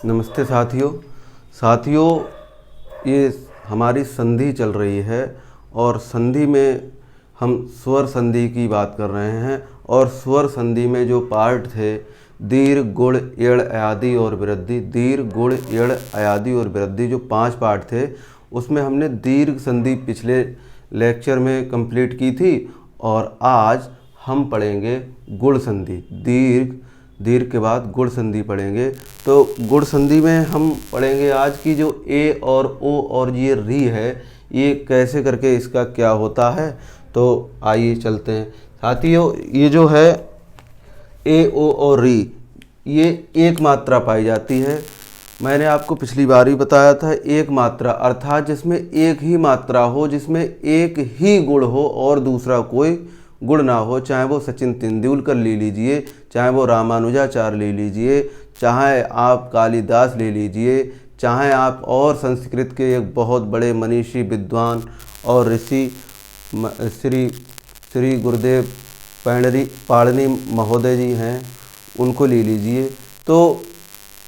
नमस्ते साथियों, ये हमारी संधि चल रही है और संधि में हम स्वर संधि की बात कर रहे हैं। और स्वर संधि में जो पार्ट थे दीर्घ, गुण, एड़, अयादि और वृद्धि, दीर्घ, गुण, एड़, अयादि और वृद्धि, जो 5 पार्ट थे उसमें हमने दीर्घ संधि पिछले लेक्चर में कंप्लीट की थी और आज हम पढ़ेंगे गुण संधि। दीर्घ के बाद गुण संधि पढ़ेंगे। तो गुण संधि में हम पढ़ेंगे आज की जो ए और ओ और ये री है, ये कैसे करके इसका क्या होता है। तो आइए चलते हैं साथियों। ये जो है ए, ओ और री, ये एक मात्रा पाई जाती है। मैंने आपको पिछली बार भी बताया था, एक मात्रा अर्थात जिसमें एक ही मात्रा हो, जिसमें एक ही गुण हो और दूसरा कोई गुण ना हो। चाहे वो सचिन तेंदुलकर ले लीजिए, चाहे वो रामानुजाचार्य ले लीजिए, चाहे आप कालिदास ले लीजिए, चाहे आप और संस्कृत के एक बहुत बड़े मनीषी, विद्वान और ऋषि श्री गुरुदेव पाणिनि महोदय जी हैं, उनको ले लीजिए। तो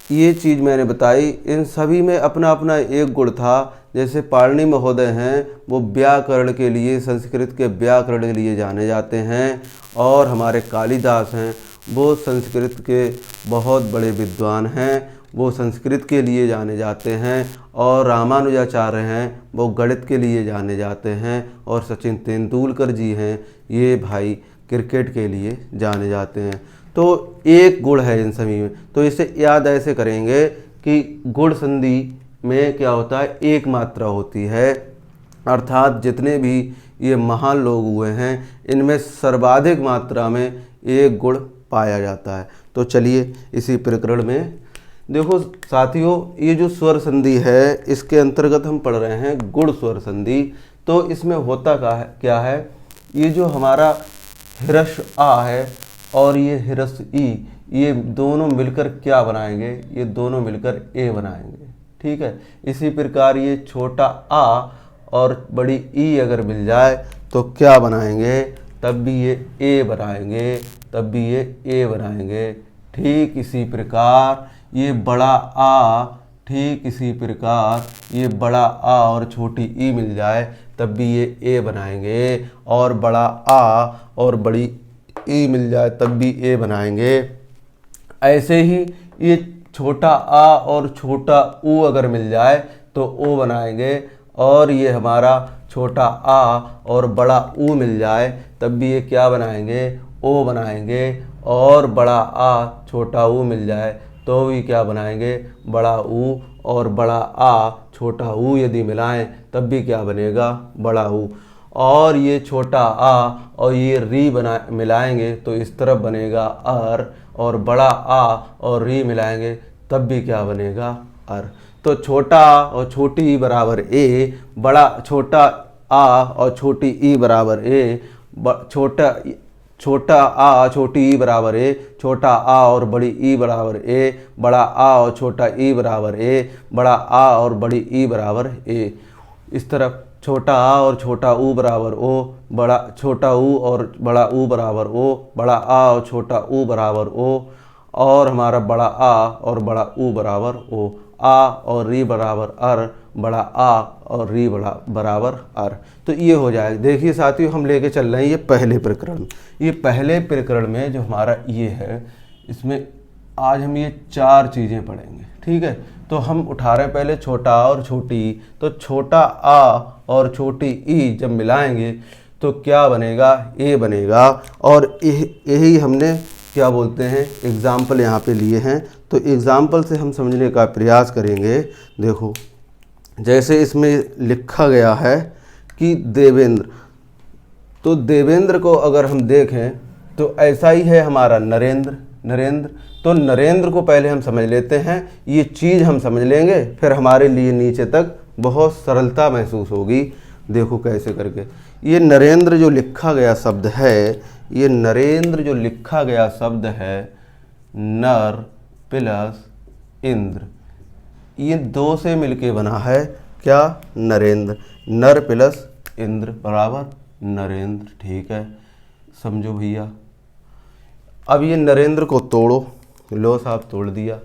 ये चीज़ मैंने बताई, इन सभी में अपना अपना एक गुण था। जैसे पाणिनि महोदय हैं, वो व्याकरण के लिए, संस्कृत के व्याकरण के लिए जाने जाते हैं। और हमारे कालिदास हैं, वो संस्कृत के बहुत बड़े विद्वान हैं, वो संस्कृत के लिए जाने जाते हैं। और रामानुजाचार्य हैं, वो गणित के लिए जाने जाते हैं। और सचिन तेंदुलकर जी हैं, ये भाई क्रिकेट के लिए जाने जाते हैं। तो एक गुण है इन सभी में। तो इसे याद ऐसे करेंगे कि गुण संधि में क्या होता है, एक मात्रा होती है। अर्थात जितने भी ये महान लोग हुए हैं, इनमें सर्वाधिक मात्रा में एक गुण पाया जाता है। तो चलिए इसी प्रकरण में देखो साथियों, ये जो स्वर संधि है इसके अंतर्गत हम पढ़ रहे हैं गुण स्वर संधि। तो इसमें होता क्या है, ये जो हमारा ह्रस्व आ है और ये ह्रस्व ई, ये दोनों मिलकर क्या बनाएंगे, ये दोनों मिलकर ए बनाएंगे। ठीक है। इसी प्रकार ये छोटा आ और बड़ी ई अगर मिल जाए तो क्या बनाएंगे, तब भी ये ए बनाएंगे, तब भी ये ए बनाएंगे। ठीक इसी प्रकार ये बड़ा आ, ठीक इसी प्रकार ये बड़ा आ और छोटी ई मिल जाए तब भी ये ए बनाएंगे। और बड़ा आ और बड़ी ई मिल जाए तब भी ए बनाएंगे। ऐसे ही ये छोटा आ और छोटा ऊ अगर मिल जाए तो ओ बनाएंगे। और ये हमारा छोटा आ और बड़ा ऊ मिल जाए तब भी ये क्या बनाएंगे, ओ बनाएंगे। और बड़ा आ छोटा ऊ मिल जाए तो भी क्या बनाएंगे, बड़ा ऊ। और बड़ा आ छोटा ऊ यदि मिलाएं तब भी क्या बनेगा, बड़ा ऊ। और ये छोटा आ और ये री मिलाएंगे तो इस तरफ बनेगा अर। और बड़ा आ और री मिलाएंगे तब भी क्या बनेगा, अर। तो छोटा आ और छोटी ई बराबर ए, छोटा आ और छोटी ई बराबर ए, छोटा आ छोटी ई बराबर ए, छोटा आ और बड़ी ई बराबर ए, बड़ा आ और छोटा ई बराबर ए, बड़ा आ और बड़ी ई बराबर ए। इस तरफ छोटा आ और छोटा ऊ बराबर ओ, बड़ा छोटा ऊ और बड़ा ऊ बराबर ओ, बड़ा आ और छोटा ऊ बराबर ओ। और हमारा बड़ा आ और बड़ा ऊ बराबर ओ। आ और री बराबर अर, बड़ा आ और री बराबर अर। तो ये हो जाएगा। देखिए साथियों, हम लेके चल रहे हैं ये पहले प्रकरण में। ये पहले प्रकरण में जो हमारा ये है, इसमें आज हम ये 4 चीज़ें पढ़ेंगे। ठीक है। तो हम उठा रहे हैं पहले छोटा आ और छोटी ई। तो छोटा आ और छोटी ई जब मिलाएंगे तो क्या बनेगा, ए बनेगा। और यही हमने क्या बोलते हैं, एग्जाम्पल यहाँ पे लिए हैं। तो एग्जाम्पल से हम समझने का प्रयास करेंगे। देखो जैसे इसमें लिखा गया है कि देवेंद्र, तो देवेंद्र को अगर हम देखें तो ऐसा ही है हमारा नरेंद्र। तो नरेंद्र को पहले हम समझ लेते हैं, ये चीज़ हम समझ लेंगे, फिर हमारे लिए नीचे तक बहुत सरलता महसूस होगी। देखो कैसे करके ये नरेंद्र जो लिखा गया शब्द है, ये नरेंद्र जो लिखा गया शब्द है, नर प्लस इंद्र, ये 2 से मिलके बना है क्या, नरेंद्र। नर प्लस इंद्र बराबर नरेंद्र। ठीक है, समझो भैया। अब ये नरेंद्र को तोड़ो, लो साहब तोड़ दिया।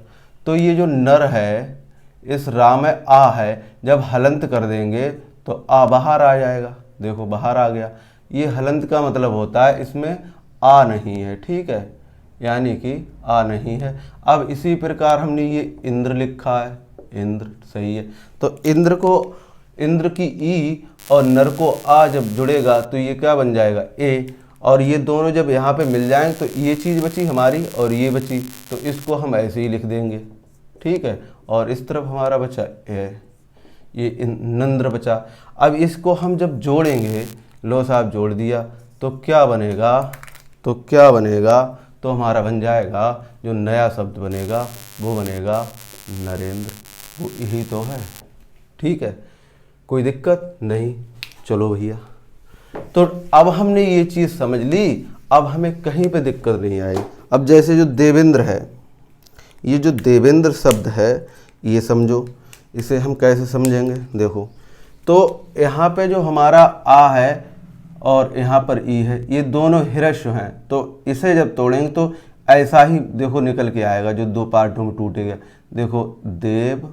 तो ये जो नर है, इस रा में आ है, जब हलंत कर देंगे तो आ बाहर आ जाएगा। देखो बाहर आ गया। ये हलंत का मतलब होता है इसमें आ नहीं है, ठीक है, यानी कि आ नहीं है। अब इसी प्रकार हमने ये इंद्र लिखा है, इंद्र सही है। तो इंद्र को, इंद्र की ई और नर को आ जब जुड़ेगा तो ये क्या बन जाएगा, ए। और ये दोनों जब यहाँ पे मिल जाएंगे तो ये चीज़ बची हमारी और ये बची, तो इसको हम ऐसे ही लिख देंगे, ठीक है। और इस तरफ हमारा बचा ए, ये नंद्र बचा। अब इसको हम जब जोड़ेंगे, लो साहब जोड़ दिया, तो क्या बनेगा, तो हमारा बन जाएगा, जो नया शब्द बनेगा वो बनेगा नरेंद्र। वो यही तो है, ठीक है, कोई दिक्कत नहीं। चलो भैया, तो अब हमने ये चीज़ समझ ली, अब हमें कहीं पे दिक्कत नहीं आई। अब जैसे जो देवेंद्र है, ये जो देवेंद्र शब्द है, ये समझो, इसे हम कैसे समझेंगे। देखो, तो यहाँ पे जो हमारा आ है और यहाँ पर ई है, ये दोनों ह्रस्व हैं, तो इसे जब तोड़ेंगे तो ऐसा ही देखो निकल के आएगा, जो दो पार्टों में टूटेगा। देखो देव,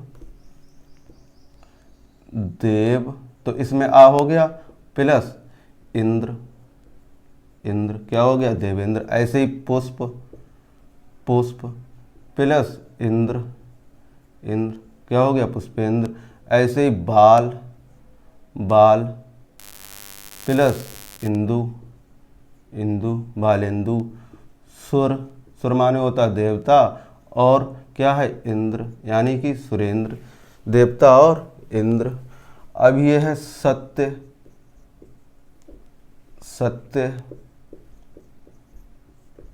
देव, तो इसमें आ हो गया प्लस इंद्र, इंद्र क्या हो गया, देवेंद्र। ऐसे ही पुष्प, पुष्प प्लस इंद्र, इंद्र क्या हो गया, पुष्पेंद्र। ऐसे ही बाल, बाल प्लस इंदु, इंदु, बालेंदु। सुर, सुर माने होता देवता, और क्या है, इंद्र, यानी कि सुरेंद्र, देवता और इंद्र। अब ये है सत्य, सत्य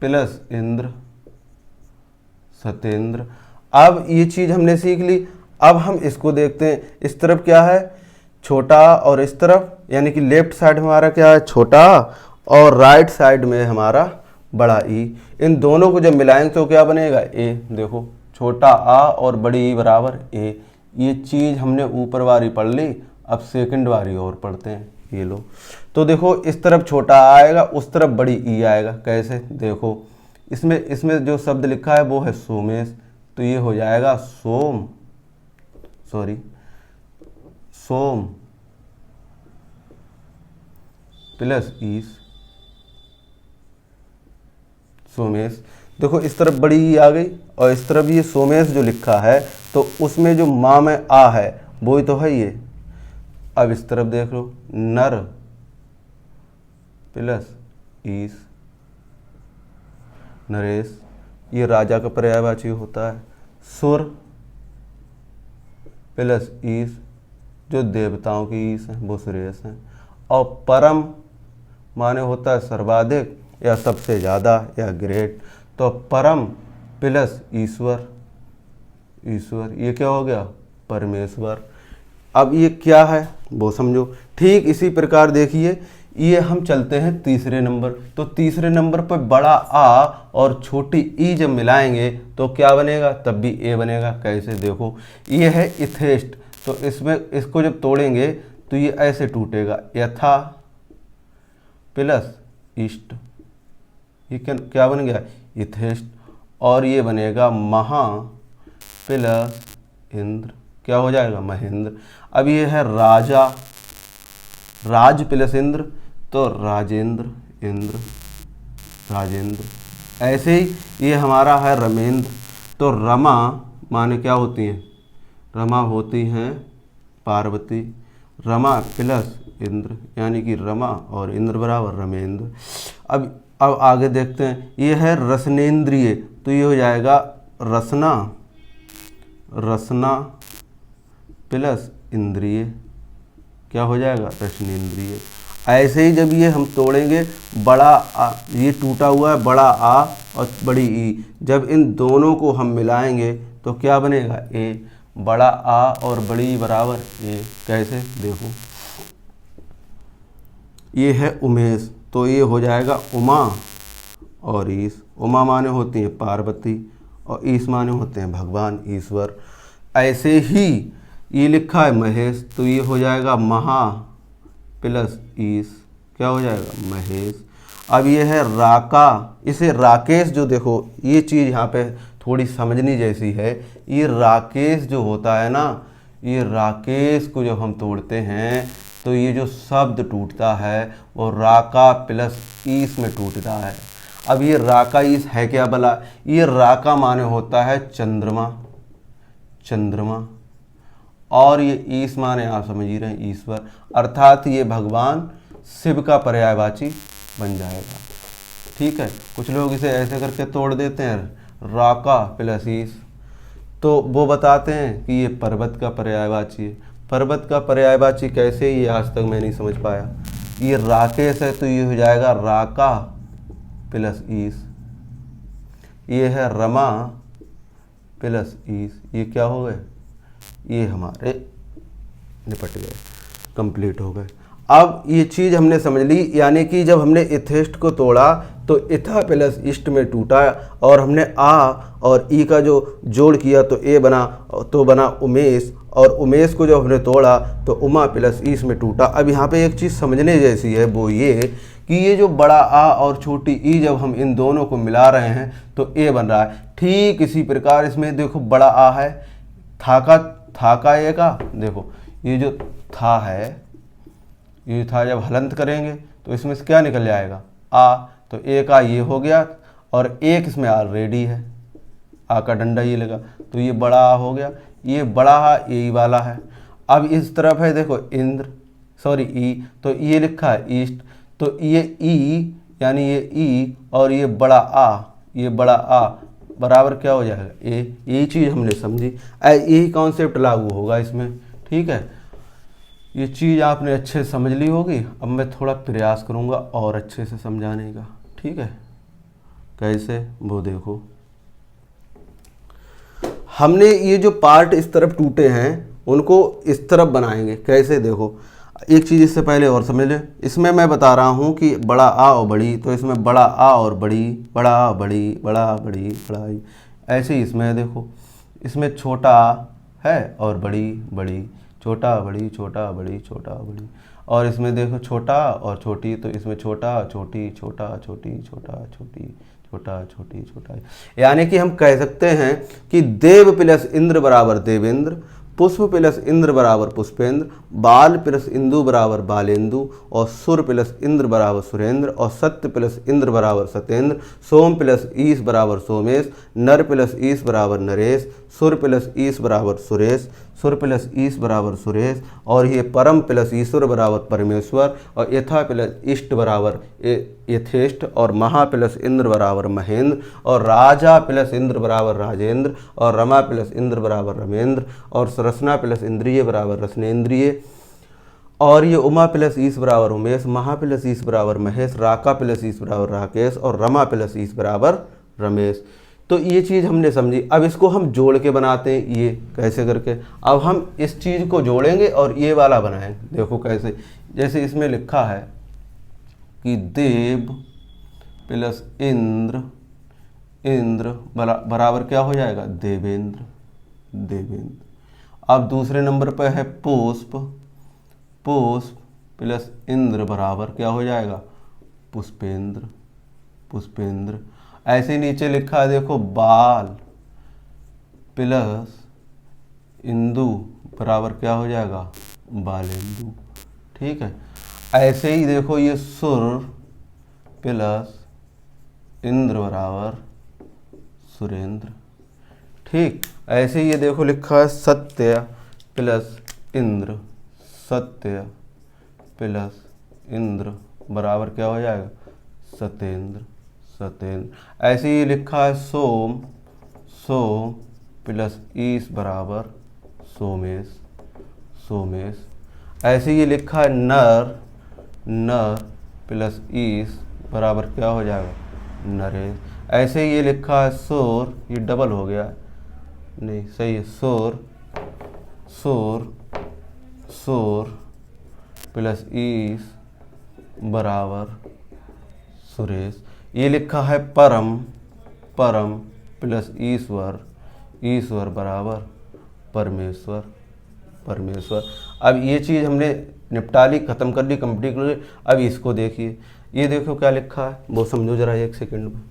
प्लस इंद्र, सत्येंद्र। अब ये चीज़ हमने सीख ली। अब हम इसको देखते हैं, इस तरफ क्या है, छोटा, और इस तरफ यानी कि लेफ्ट साइड में हमारा क्या है, छोटा, और राइट साइड में हमारा बड़ा ई। इन दोनों को जब मिलाएंगे तो क्या बनेगा, ए। देखो छोटा आ और बड़ी ई बराबर ए। ये चीज़ हमने ऊपर वाली पढ़ ली, अब सेकंड वाली और पढ़ते हैं। ये लो, तो देखो इस तरफ छोटा आएगा, उस तरफ बड़ी ई आएगा। कैसे, देखो इसमें जो शब्द लिखा है वो है सोमेश, तो ये हो जाएगा सोम, सॉरी सोम प्लस ईस, सोमेश। देखो इस तरफ बड़ी ई आ गई और इस तरफ ये सोमेश जो लिखा है, तो उसमें जो माँ में आ है वो ही तो है ये। अब इस तरफ देख लो, नर प्लस ईस, नरेश, ये राजा का पर्यायवाची होता है। सुर प्लस ईस, जो देवताओं की ईस है वो सुरेश हैं। और परम माने होता है सर्वाधिक या सबसे ज़्यादा या ग्रेट, तो परम प्लस ईश्वर, ईश्वर, ये क्या हो गया, परमेश्वर। अब ये क्या है वो समझो। ठीक इसी प्रकार देखिए, ये हम चलते हैं तीसरे नंबर। तो तीसरे नंबर पर बड़ा आ और छोटी ई जब मिलाएंगे तो क्या बनेगा, तब भी ए बनेगा। कैसे, देखो ये है इथेस्ट, तो इसमें इसको जब तोड़ेंगे तो ये ऐसे टूटेगा, यथा प्लस इष्ट, ये क्या बन गया, इथेस्ट। और ये बनेगा महा प्लस इंद्र, क्या हो जाएगा, महेंद्र। अब ये है राजा, राज प्लस इंद्र, तो राजेंद्र, इंद्र, राजेंद्र। ऐसे ही ये हमारा है रमेंद्र, तो रमा माने क्या होती हैं, रमा होती हैं पार्वती, रमा प्लस इंद्र, यानी कि रमा और इंद्र बराबर रमेंद्र। अब आगे देखते हैं, ये है रसनेन्द्रिय, तो ये हो जाएगा रसना, रसना प्लस इंद्रिय, क्या हो जाएगा, रसनेन्द्रिय। ऐसे ही जब ये हम तोड़ेंगे, बड़ा आ, ये टूटा हुआ है बड़ा आ और बड़ी ई, जब इन दोनों को हम मिलाएंगे तो क्या बनेगा, ए। बड़ा आ और बड़ी ई बराबर ए। कैसे, देखो ये है उमेश, तो ये हो जाएगा उमा और ईश। उमा माने होती हैं पार्वती और ईश माने होते हैं भगवान ईश्वर। ऐसे ही ये लिखा है महेश, तो ये हो जाएगा महा प्लस ईश, क्या हो जाएगा, महेश। अब ये है राका, इसे राकेश, जो देखो ये चीज़ यहाँ पे थोड़ी समझनी जैसी है। ये राकेश जो होता है ना, ये राकेश को जब हम तोड़ते हैं तो ये जो शब्द टूटता है वो राका प्लस ईस में टूटता है। अब ये राका ईस है क्या भला? ये राका माने होता है चंद्रमा, चंद्रमा, और ये ईस माने आप समझ ही रहे हैं ईश्वर, अर्थात ये भगवान शिव का पर्यायवाची बन जाएगा। ठीक है, कुछ लोग इसे ऐसे करके तोड़ देते हैं, राका प्लस ईस, तो वो बताते हैं कि ये पर्वत का पर्यायवाची है। पर्वत का पर्यायवाची कैसे, ये आज तक मैं नहीं समझ पाया। ये राकेश है तो ये हो जाएगा राका प्लस ईस। ये है रमा प्लस ईस, ये क्या हो गए? ये हमारे निपट गए, कंप्लीट हो गए। अब ये चीज़ हमने समझ ली, यानी कि जब हमने इथेस्ट को तोड़ा तो इथा प्लस इष्ट में टूटा, और हमने आ और ई का जो जोड़ किया तो ए बना, तो बना उमेश, और उमेश को जब हमने तोड़ा तो उमा प्लस ईस में टूटा। अब यहाँ पे एक चीज़ समझने जैसी है, वो ये कि ये जो बड़ा आ और छोटी ई जब हम इन दोनों को मिला रहे हैं तो ए बन रहा है। ठीक इसी प्रकार इसमें देखो बड़ा आ है, था का ए का, देखो ये जो था है, ये था जब हलंत करेंगे तो इसमें से क्या निकल जाएगा? आ, तो ए का ये हो गया, और एक इसमें ऑलरेडी है, आ का डंडा ये लगा, तो ये बड़ा आ हो गया। ये बड़ा आ ए वाला है। अब इस तरफ है देखो इंद्र, सॉरी ई, तो ये लिखा है ईस्ट, तो ये ई यानी ये ई और ये बड़ा आ, ये बड़ा आ बराबर क्या हो जाएगा? ए। यही चीज़ हमने समझी, यही कॉन्सेप्ट लागू होगा इसमें। ठीक है, ये चीज़ आपने अच्छे से समझ ली होगी। अब मैं थोड़ा प्रयास करूँगा और अच्छे से समझाने का। ठीक है, कैसे, वो देखो हमने ये जो पार्ट इस तरफ टूटे हैं उनको इस तरफ बनाएंगे। कैसे, देखो एक चीज़ इससे पहले और समझ ले, इसमें मैं बता रहा हूँ कि बड़ा आ और बड़ी, तो इसमें बड़ा आ और बड़ी, बड़ा आ बड़ी, बड़ा आ बड़ी, बड़ा आई, ऐसे ही इसमें देखो, इसमें छोटा आ है और बड़ी बड़ी, छोटा बड़ी, छोटा बड़ी, छोटा बड़ी, और इसमें देखो छोटा और छोटी, तो इसमें छोटा छोटी, छोटा छोटी, छोटा छोटी, छोटा छोटी, छोटा, यानी कि हम कह सकते हैं कि देव प्लस इंद्र बराबर देवेंद्र, पुष्प प्लस इंद्र बराबर पुष्पेंद्र, बाल प्लस इंदु बराबर बालेंदु, और सुर प्लस इंद्र बराबर सुरेंद्र, और सत्य प्लस इंद्र बराबर सत्येंद्र, सोम प्लस ईश बराबर सोमेश, नर प्लस ईश बराबर नरेश, सुर प्लस ईश बराबर सुरेश, सुर प्लस ईश बराबर सुरेश, और ये परम प्लस ईश्वर बराबर परमेश्वर, और यथा प्लस इष्ट बराबर यथेष्ट, और महा प्लस इंद्र बराबर महेंद्र, और राजा प्लस इंद्र बराबर राजेंद्र, और रमा प्लस इंद्र बराबर रमेंद्र, और सरसना प्लस इंद्रिय बराबर रसनेन्द्रिय, और ये उमा प्लस ईश बराबर उमेश, महा प्लस ईश बराबर महेश, राका प्लस ईश बराबर राकेश, और रमा प्लस ईश बराबर रमेश। तो ये चीज़ हमने समझी। अब इसको हम जोड़ के बनाते हैं, ये कैसे करके, अब हम इस चीज़ को जोड़ेंगे और ये वाला बनाएंगे। देखो कैसे, जैसे इसमें लिखा है कि देव प्लस इंद्र, इंद्र बराबर क्या हो जाएगा? देवेंद्र, देवेंद्र। अब दूसरे नंबर पर है पुष्प, पुष्प प्लस इंद्र बराबर क्या हो जाएगा? पुष्पेंद्र, पुष्पेंद्र। ऐसे ही नीचे लिखा है देखो बाल प्लस इंदु बराबर क्या हो जाएगा? बालेंदु। ठीक है, ऐसे ही देखो ये सुर प्लस इंद्र बराबर सुरेंद्र। ठीक, ऐसे ही ये देखो लिखा है सत्य प्लस इंद्र, सत्य प्लस इंद्र बराबर क्या हो जाएगा? सत्येंद्र, सत्येंद्र। ऐसे ही लिखा है सोम, सोम प्लस ईश बराबर सोमेश, सोमेश। ऐसे ही लिखा है नर, नर प्लस ईश बराबर क्या हो जाएगा? नरेश। ऐसे ही ये लिखा है सोर, ये डबल हो गया, नहीं सही है, सोर, सोर, सोर प्लस ईश बराबर सुरेश। ये लिखा है परम, परम प्लस ईश्वर, ईश्वर बराबर परमेश्वर, परमेश्वर। अब ये चीज़ हमने निपटा ली, ख़त्म कर ली, कंप्लीट कर ली। अब इसको देखिए, ये देखो क्या लिखा है, वो समझो जरा एक सेकंड में।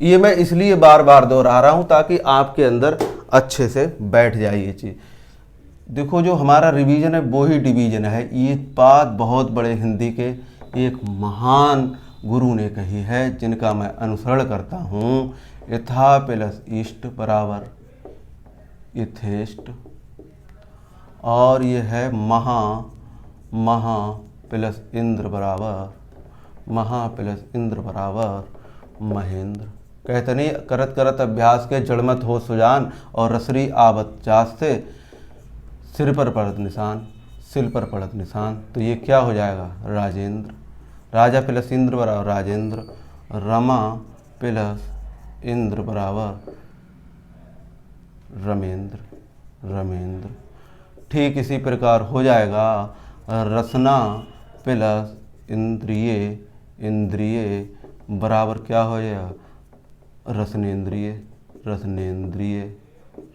ये मैं इसलिए बार बार दोहरा रहा हूँ ताकि आपके अंदर अच्छे से बैठ जाए ये चीज़। देखो जो हमारा रिवीजन है वो ही डिवीजन है। ये बात बहुत बड़े हिंदी के एक महान गुरु ने कही है जिनका मैं अनुसरण करता हूँ। यथा प्लस ईस्ट बराबर यथेष्ट, और ये है महा प्लस इंद्र बराबर महेंद्र। कहते नहीं करत करत अभ्यास के जड़मत हो सुजान, और रसरी आवत जास से सिर पर पड़त निशान। तो ये क्या हो जाएगा? राजेंद्र। राजा प्लस इंद्र बराबर राजेंद्र। रमा प्लस इंद्र बराबर रमेंद्र। ठीक इसी प्रकार हो जाएगा रसना प्लस इंद्रिय बराबर क्या हो जाएगा?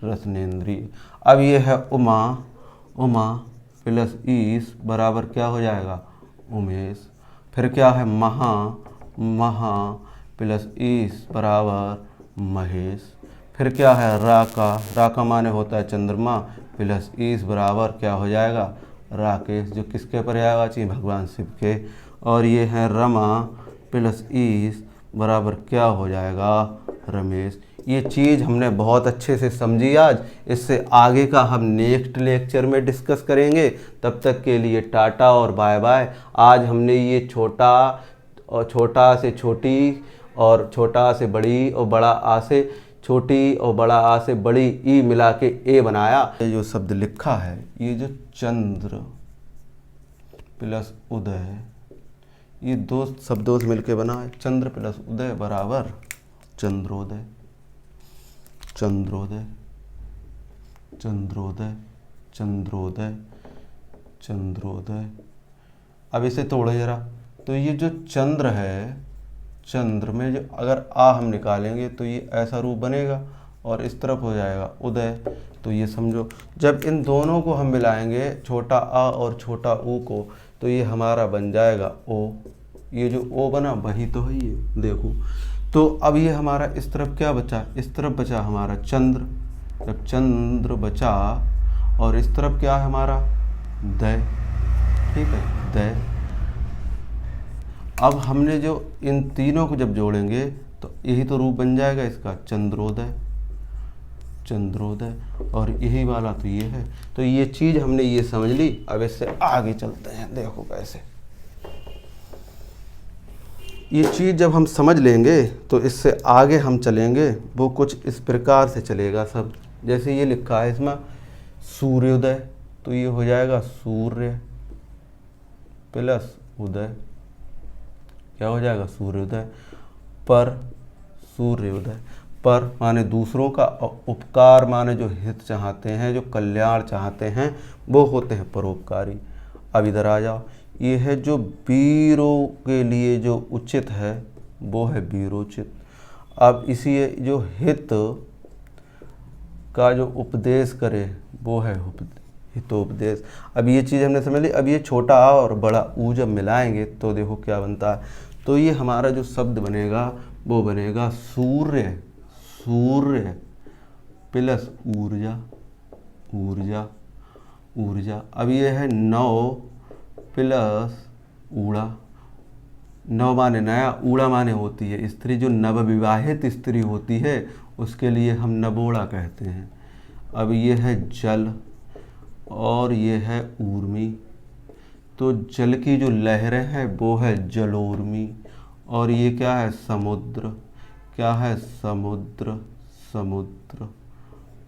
रसनेन्द्रिय। अब ये है उमा प्लस ईश बराबर क्या हो जाएगा? उमेश। फिर क्या है? महा प्लस ईश बराबर महेश। फिर क्या है? राका माने होता है चंद्रमा, प्लस ईश बराबर क्या हो जाएगा? राकेश, जो किसके पर आएगा? चाहिए भगवान शिव के। और ये है रमा प्लस ईश बराबर क्या हो जाएगा? रमेश। ये चीज़ हमने बहुत अच्छे से समझी आज। इससे आगे का हम नेक्स्ट लेक्चर में डिस्कस करेंगे। तब तक के लिए टाटा और बाय बाय। आज हमने ये छोटा से छोटी और छोटा से बड़ी और बड़ा आ से छोटी और बड़ा आ से बड़ी ई मिला के ए बनाया। ये जो शब्द लिखा है, ये जो चंद्र प्लस उदय, ये दो शब्दों से मिलके बना है। चंद्र प्लस उदय बराबर चंद्रोदय। अब इसे तोड़े जरा। तो ये जो चंद्र है, चंद्र में जो अगर आ हम निकालेंगे तो ये ऐसा रूप बनेगा, और इस तरफ हो जाएगा उदय। तो ये समझो जब इन दोनों को हम मिलाएंगे, छोटा आ और छोटा ऊ को, तो ये हमारा बन जाएगा ओ। ये जो ओ बना वही तो है ये, देखो। तो अब ये हमारा इस तरफ क्या बचा? इस तरफ बचा हमारा चंद्र। जब चंद्र बचा, और इस तरफ क्या है हमारा? दय। ठीक है, दय। अब हमने जो इन तीनों को जब जोड़ेंगे तो यही तो रूप बन जाएगा इसका, चंद्रोदय। और यही वाला तो ये है। तो ये चीज़ हमने ये समझ ली। अब इससे आगे चलते हैं, देखो कैसे। ये चीज़ जब हम समझ लेंगे तो इससे आगे हम चलेंगे, वो कुछ इस प्रकार से चलेगा सब। जैसे ये लिखा है इसमें सूर्योदय, तो ये हो जाएगा सूर्य प्लस उदय। क्या हो जाएगा? सूर्योदय। सूर्योदय पर माने दूसरों का, उपकार माने जो हित चाहते हैं, जो कल्याण चाहते हैं, वो होते हैं परोपकारी। अब इधर आ जाओ। ये है जो वीरों के लिए जो उचित है, वो है वीरोचित। अब इसी जो हित का जो उपदेश करे, वो है हितोपदेश। अब ये चीज़ हमने समझ ली। अब ये छोटा आ और बड़ा ऊ जब मिलाएंगे तो देखो क्या बनता है। तो ये हमारा जो शब्द बनेगा वो बनेगा सूर्य प्लस ऊर्जा। अब ये है नौ प्लस ऊड़ा। नव माने नया, ऊड़ा माने होती है स्त्री। जो नवविवाहित स्त्री होती है उसके लिए हम नवोड़ा कहते हैं। अब ये है जल, और ये है ऊर्मी। तो जल की जो लहरें हैं वो है जलोर्मी। और ये क्या है? समुद्र। क्या है? समुद्र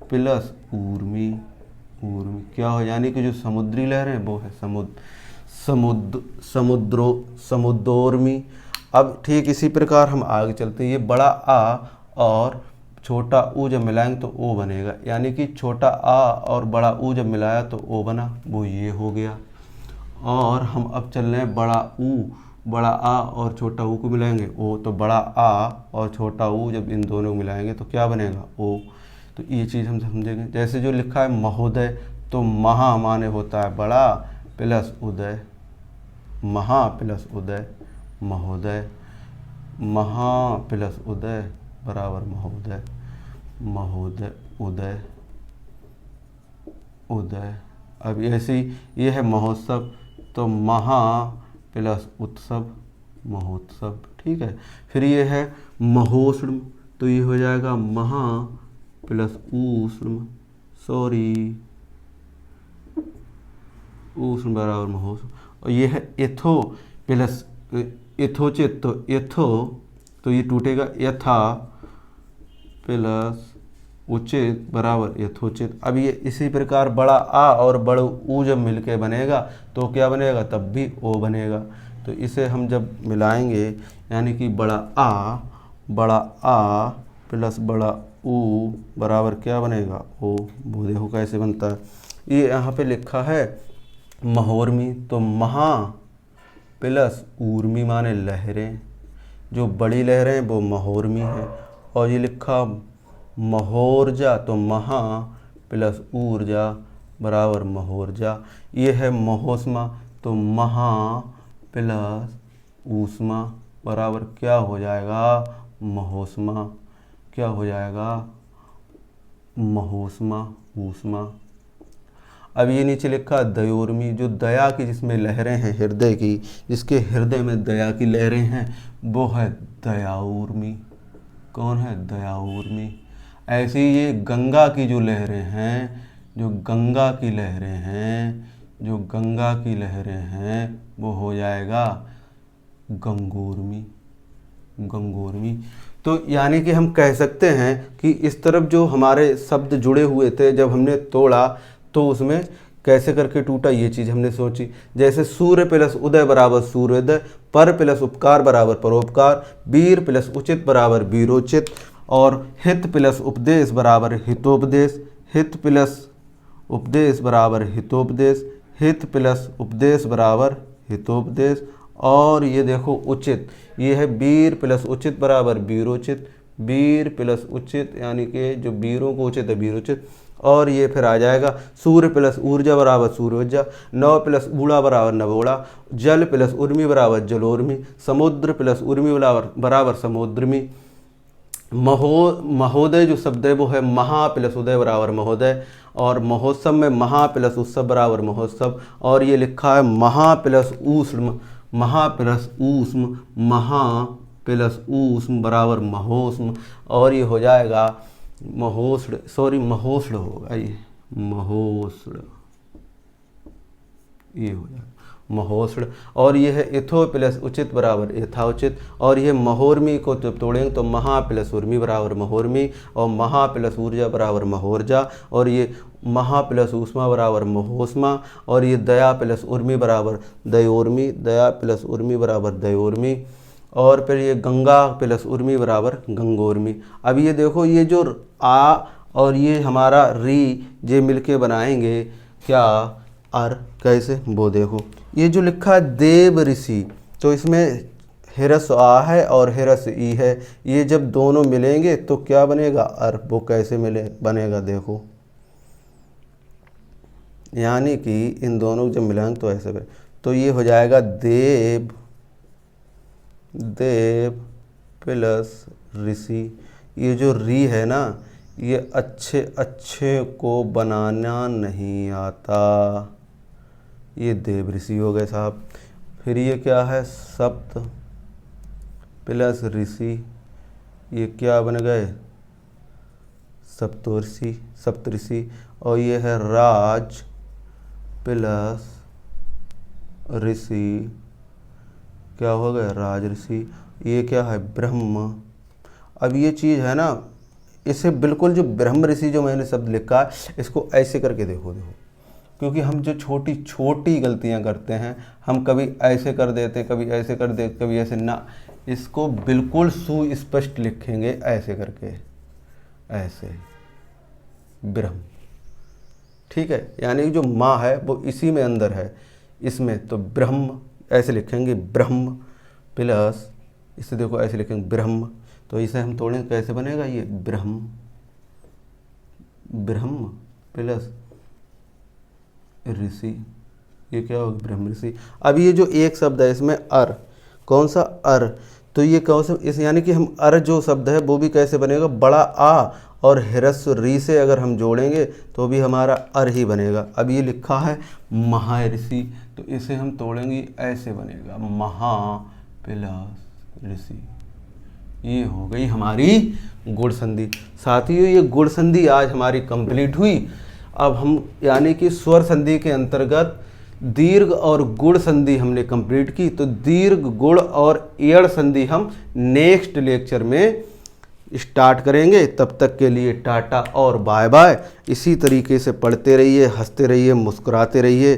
प्लस ऊर्मी। क्या हो? यानी कि जो समुद्री लहरें वो है समुद्रोर्मी। अब ठीक इसी प्रकार हम आगे चलते हैं। ये बड़ा आ और छोटा ऊ जब मिलाएंगे तो ओ बनेगा। यानी कि छोटा आ और बड़ा ऊ जब मिलाया तो ओ बना, वो ये हो गया। और हम अब चल रहे हैं बड़ा आ और छोटा ऊ को मिलाएंगे ओ, तो बड़ा आ और छोटा ऊ जब इन दोनों को मिलाएंगे तो क्या बनेगा? ओ। तो ये चीज़ हम समझेंगे। जैसे जो लिखा है महोदय, तो महा माने होता है बड़ा प्लस उदय, महोदय। महा प्लस उदय बराबर महोदय, महोदय उदय, उदय। अब ऐसे ये है महोत्सव, तो महा प्लस उत्सव, महोत्सव। ठीक है। फिर ये है महोष्ण, तो ये हो जाएगा महा प्लस ऊष्ण, सॉरी ऊष्ण बराबर महोष्ण। और ये है एथो प्लस यथोचित, तो यथो तो ये टूटेगा, यथा प्लस उचित बराबर यथोचित। अब ये इसी प्रकार बड़ा आ और बड़ा ऊ जब मिलके बनेगा तो क्या बनेगा, तब भी ओ बनेगा। तो इसे हम जब मिलाएंगे यानी कि बड़ा आ प्लस बड़ा ऊ बराबर क्या बनेगा, ओ। वो देखो कैसे बनता है। ये यहाँ पे लिखा है महोर्मी, तो महा प्लस ऊर्मी माने लहरें, जो बड़ी लहरें वो महोर्मी हैं। और ये लिखा महोर्जा, तो महा प्लस ऊर्जा बराबर महोर्जा। ये है महोष्मा, तो महा प्लस ऊष्मा बराबर क्या हो जाएगा, महोष्मा। क्या हो जाएगा, महोष्मा, ऊष्मा। अब ये नीचे लिखा दयोर्मी, जो दया की जिसमें लहरें हैं हृदय की, जिसके हृदय में दया की लहरें हैं वो है दयाउर्मी। कौन है, दयाउर्मी। ऐसे ही ये गंगा की जो लहरें हैं, जो गंगा की लहरें हैं, जो गंगा की लहरें हैं वो हो जाएगा गंगोर्मी, गंगोर्मी। तो यानी कि हम कह सकते हैं कि इस तरफ जो हमारे शब्द जुड़े हुए थे जब हमने तोड़ा तो उसमें कैसे करके टूटा ये चीज़ हमने सोची। जैसे सूर्य प्लस उदय बराबर सूर्योदय, पर प्लस उपकार बराबर परोपकार, वीर प्लस उचित बराबर वीरोचित, और हित प्लस उपदेश बराबर हितोपदेश, हित प्लस उपदेश बराबर हितोपदेश, हित प्लस उपदेश बराबर हितोपदेश। और ये देखो उचित, ये है वीर प्लस उचित बराबर वीरोचित, वीर प्लस उचित यानी कि जो वीरों को उचित है वीरोचित। और ये फिर आ जाएगा सूर्य प्लस ऊर्जा बराबर सूर्योर्जा, नव प्लस ऊड़ा बराबर नवोड़ा, जल प्लस उर्मी बराबर जलोर्मी, समुद्र प्लस उर्मी बराबर समुद्रमी। महोदय जो शब्द है वो है महा प्लस उदय बराबर महोदय, और महोत्सव में महा प्लस उत्सव बराबर महोत्सव। और ये लिखा है महा प्लस ऊष्म, महा प्लस ऊष्म, महा प्लस ऊष्म बराबर महोष्म। और ये हो जाएगा महोष्ण, सॉरी महोष्ण होगा ये, महोष्ण, ये हो जाएगा महोष्ण। और ये है यथो प्लस उचित बराबर यथाउचित। और ये महोर्मी को जब तोड़ेंगे तो महा प्लस उर्मी बराबर महोर्मी, और महा प्लस ऊर्जा बराबर महोर्जा, और ये महा प्लस ऊष्मा बराबर महोष्मा, और ये दया प्लस उर्मी बराबर दयोर्मी, दया प्लस उर्मी बराबर दयोर्मी। और फिर ये गंगा प्लस उर्मी बराबर गंगोर्मी। अब ये देखो ये जो आ और ये हमारा री ये मिलके बनाएंगे क्या, अर। कैसे, वो देखो ये जो लिखा है देव ऋषि, तो इसमें हिरस आ है और हिरस ई है, ये जब दोनों मिलेंगे तो क्या बनेगा, अर। वो कैसे मिले बनेगा देखो, यानी कि इन दोनों जब मिलाएंगे तो ऐसे बने, तो ये हो जाएगा देव, देव प्लस ऋषि। ये जो री है ना, ये अच्छे अच्छे को बनाना नहीं आता, ये देव ऋषि हो गए साहब। फिर ये क्या है, सप्त प्लस ऋषि, ये क्या बन गए, सप्तऋषि, सप्तऋषि। और ये है राज प्लस ऋषि, क्या हो गया, राज ऋषि। ये क्या है, ब्रह्म। अब ये चीज़ है ना, इसे बिल्कुल जो ब्रह्म ऋषि जो मैंने शब्द लिखा है इसको ऐसे करके देखो, क्योंकि हम जो छोटी छोटी गलतियां करते हैं, हम कभी ऐसे कर देते, कभी ऐसे कर देते, कभी ऐसे ना, इसको बिल्कुल सुस्पष्ट लिखेंगे ऐसे करके, ऐसे ब्रह्म। ठीक है, यानी जो माँ है वो इसी में अंदर है, इसमें, तो ब्रह्म ऐसे लिखेंगे, ब्रह्म प्लस, इसे देखो ऐसे लिखेंगे ब्रह्म। तो इसे हम तोड़ेंगे कैसे बनेगा, ये ब्रह्म, ब्रह्म प्लस ऋषि, ये क्या होगा, ब्रह्म ऋषि। अब ये जो एक शब्द है इसमें अर, कौन सा अर, तो ये कौन से इस यानी कि हम अर जो शब्द है वो भी कैसे बनेगा, बड़ा आ और ह्रस्व री से अगर हम जोड़ेंगे तो भी हमारा अर ही बनेगा। अब ये लिखा है महाऋषि, तो इसे हम तोड़ेंगे ऐसे बनेगा महा प्लस ऋषि। ये हो गई हमारी गुण संधि। साथियों ये गुण संधि आज हमारी कंप्लीट हुई। अब हम यानी कि स्वर संधि के अंतर्गत दीर्घ और गुण संधि हमने कंप्लीट की, तो दीर्घ गुण और एड़ संधि हम नेक्स्ट लेक्चर में स्टार्ट करेंगे। तब तक के लिए टाटा और बाय बाय। इसी तरीके से पढ़ते रहिए, हंसते रहिए, मुस्कुराते रहिए,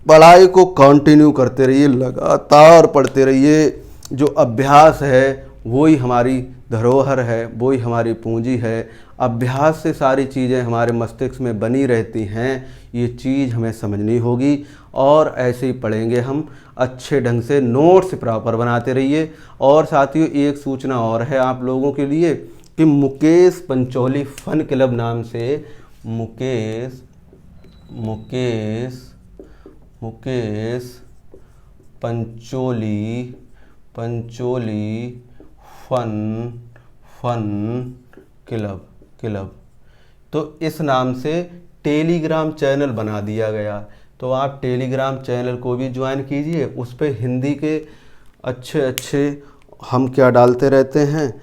पढ़ाई को कंटिन्यू करते रहिए, लगातार पढ़ते रहिए। जो अभ्यास है वही हमारी धरोहर है, वही हमारी पूंजी है। अभ्यास से सारी चीज़ें हमारे मस्तिष्क में बनी रहती हैं, ये चीज़ हमें समझनी होगी। और ऐसे ही पढ़ेंगे हम अच्छे ढंग से, नोट्स प्रॉपर बनाते रहिए। और साथियों एक सूचना और है आप लोगों के लिए कि मुकेश पंचोली फन क्लब नाम से मुकेश पंचोली फन क्लब, तो इस नाम से टेलीग्राम चैनल बना दिया गया। तो आप टेलीग्राम चैनल को भी ज्वाइन कीजिए। उस पर हिंदी के अच्छे हम क्या डालते रहते हैं,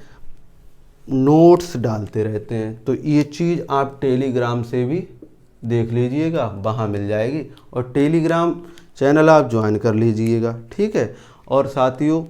नोट्स डालते रहते हैं। तो ये चीज़ आप टेलीग्राम से भी देख लीजिएगा, वहाँ मिल जाएगी। और टेलीग्राम चैनल आप ज्वाइन कर लीजिएगा, ठीक है। और साथियों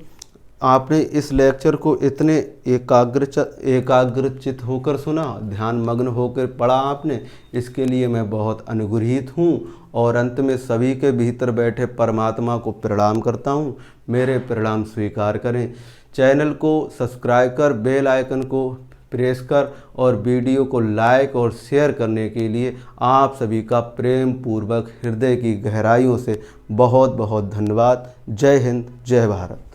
आपने इस लेक्चर को इतने एकाग्रचित होकर सुना, ध्यान मग्न होकर पढ़ा आपने, इसके लिए मैं बहुत अनुग्रहित हूँ। और अंत में सभी के भीतर बैठे परमात्मा को प्रणाम करता हूँ। मेरे प्रणाम स्वीकार करें। चैनल को सब्सक्राइब कर, बेल आइकन को प्रेस कर और वीडियो को लाइक और शेयर करने के लिए आप सभी का प्रेम पूर्वक हृदय की गहराइयों से बहुत बहुत धन्यवाद। जय हिंद, जय भारत।